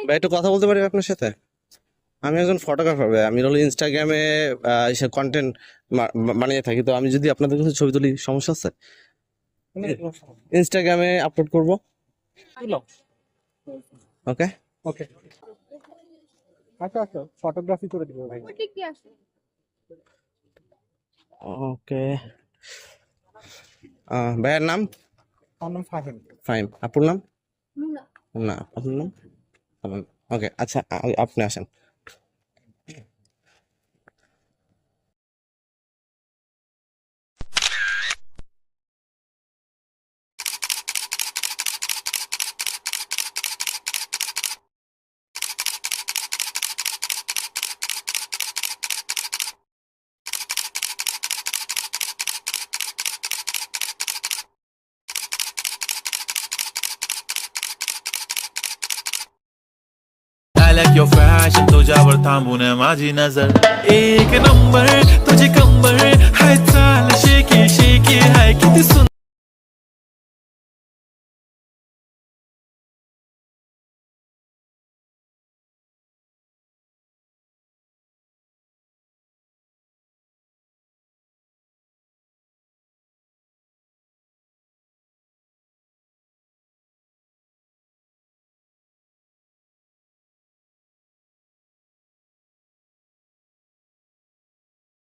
ভাই একটু কথা বলতে পারি আপনার সাথে? আমি একজন ফটোগ্রাফার ভাই, আমি হলো ইনস্টাগ্রামে এসব কন্টেন্ট বানিয়ে থাকি। তো আমি যদি আপনাদের কাছে ছবি তুলি, সমস্যা আছে? ইনস্টাগ্রামে আপলোড করব। ওকে। ওকে, আচ্ছা আচ্ছা, ফটোগ্রাফি করে দিব ভাই। ওকে। ভাইয়ের নাম? আমার নাম ফাহিম। ফাইম। আপুর নাম? না, আপনার নাম? ওকে, আচ্ছা, আপনি আসেন। I like your fashion तुझ्यावर थांबून माझी नजर एक नंबर तुझी कंबर हाय चाल